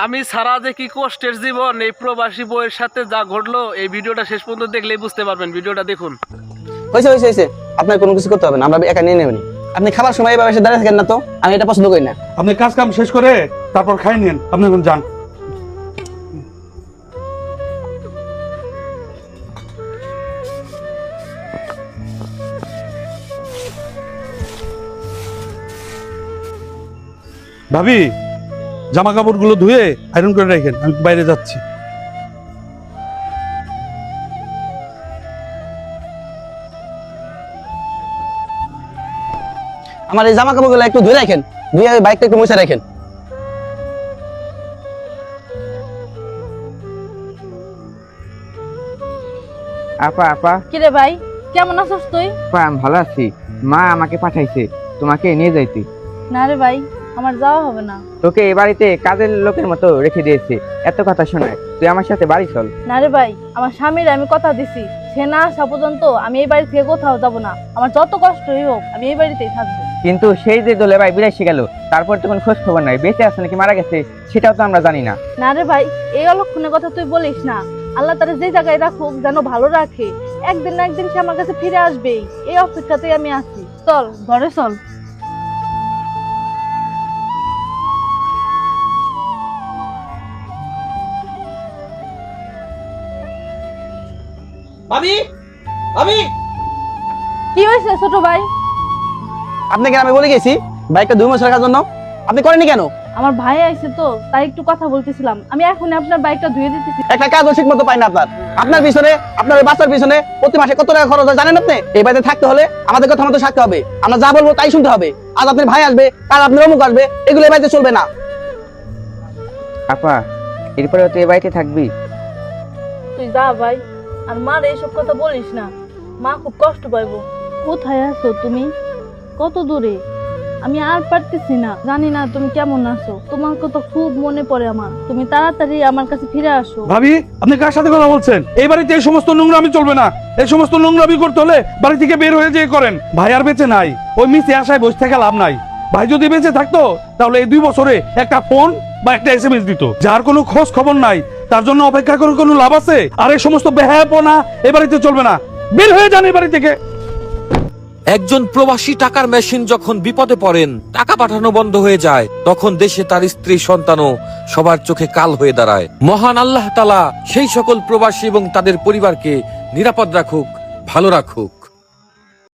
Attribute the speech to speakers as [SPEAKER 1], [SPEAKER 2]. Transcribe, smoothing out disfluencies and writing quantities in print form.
[SPEAKER 1] আমি ছাড়া যে কি কষ্টের জীবন, এই প্রবাসী বইয়ের সাথে যা ঘটলো এই ভিডিওটা শেষ পর্যন্ত দেখলেই বুঝতে পারবেন। ভিডিওটা দেখুন।
[SPEAKER 2] হয়েছে আপনার কোনো কিছু করতে হবে না, আমরা একা নিয়ে নেবেন। আপনি খাবার সময় এভাবে এসে দাঁড়িয়ে থাকেন না তো, আমি এটা পছন্দ করি না।
[SPEAKER 3] আপনি কাজ কাম শেষ করে তারপর খাই নিন, আপনি এখন যান। ভাবি, জামা কাপড় গুলো ধুয়ে আয়রন করে রাখেন, আমি বাইরে যাচ্ছি।
[SPEAKER 2] আমার এই জামা কাপড়গুলো একটু ধুয়ে রাখেন, ধুয়ে বাইকটা একটু মুছে রাখেন।
[SPEAKER 4] আপা
[SPEAKER 5] কিরে ভাই, কেমন আছিস তুই?
[SPEAKER 4] আমি ভালো আছি। মা আমাকে পাঠাইছে তোমাকে নিয়ে যাইতে।
[SPEAKER 5] না রে ভাই, আমার যাওয়া হবে না।
[SPEAKER 4] তোকে এই বাড়িতে কাজের লোকের মতো রেখে দিয়েছে, এত কথা শোনায়, তুই আমার সাথে বাড়ি চল।
[SPEAKER 5] না রে ভাই, আমার স্বামীর আমি কথা দিছি, সে না আসা পর্যন্ত আমি এই বাড়ি থেকে কোথাও যাব না। আমার যত কষ্টই হোক আমি এই বাড়িতেই থাকবো।
[SPEAKER 4] কিন্তু সেই যে দোলে ভাই বিদেশে গেল, তারপর তো কোনো খোঁজ খবর নাই, বেঁচে আছে নাকি মারা গেছে সেটাও তো আমরা জানি না।
[SPEAKER 5] না রে ভাই, এই অলক্ষণের কথা তুই বলিস না। আল্লাহ তারা যে জায়গায় রাখুক যেন ভালো রাখে, একদিন না একদিন সে আমার কাছে ফিরে আসবেই, এই অপেক্ষাতেই আমি আছি। চল ঘরে চল।
[SPEAKER 2] ভাবি, ভাবি,
[SPEAKER 5] কি হয়েছে ছোট ভাই?
[SPEAKER 2] আপনাকে আমি বলে গেছি বাইকটা 2 মাস রাখার জন্য, আপনি করেননি কেন?
[SPEAKER 5] আমার ভাই আইছে তো, তাই একটু কথা বলতেছিলাম। আমি এখনই আপনার বাইকটা ধুয়ে দিতেছি।
[SPEAKER 2] একটা কাজও ঠিক মতো পাই না আপনার পিছনে, আপনার ওই বাচ্চার পিছনে প্রতি মাসে কত টাকা খরচ হয় জানেন আপনি? এই বাড়িতে থাকতে হলে আমাদের কথা মতো থাকতে হবে, আমরা যা বলবো তাই শুনতে হবে। আজ আপনার ভাই আসবে, কাল আপনার অমুক আসবে, এগুলো এই বাড়িতে চলবে না।
[SPEAKER 4] আপা, এরপরে তুই এই বাড়িতে থাকবি?
[SPEAKER 5] তুই যা ভাই, আর মার এইসব কথা বলিস না, মা খুব কষ্ট পাইবো। কোথায় আছো তুমি? কত দূরে? আমি আর পারতেছি না। জানি না তুমি কেমন আছো, তোমার কথা খুব মনে পড়ে আমার। তুমি তাড়াতাড়ি আমার কাছে ফিরে আসো।
[SPEAKER 3] ভাবি, আপনি কার সাথে কথা বলছেন? এই বাড়িতে এই সমস্ত নোংরামি চলবে না। এই সমস্ত নোংরামি করতে হলে বাড়ি থেকে বের হয়ে যেয়ে করেন। ভাই আর বেঁচে নাই, ওই মিছে আশায় বসে থেকে লাভ নাই। ভাই যদি বেঁচে থাকতো তাহলে এই 2 বছরে একটা ফোন বা একটা SMS দিত। যার কোনো খোঁজ খবর নাই তার জন্য অপেক্ষা করে কোনো লাভ আছে? আর এই সমস্ত বেহায়াপনা এই বাড়িতে চলবে না। বের হয়ে যান এই বাড়ি থেকে।
[SPEAKER 6] একজন প্রবাসী টাকার মেশিন যখন বিপদে পড়েন, টাকা পাঠানো বন্ধ হয়ে যায়, তখন দেশে তার স্ত্রী সন্তানও সবার চোখে কাল হয়ে দাঁড়ায়। মহান আল্লাহ তাআলা সেই সকল প্রবাসী এবং তাদের পরিবারকে নিরাপদ রাখুক, ভালো রাখুক।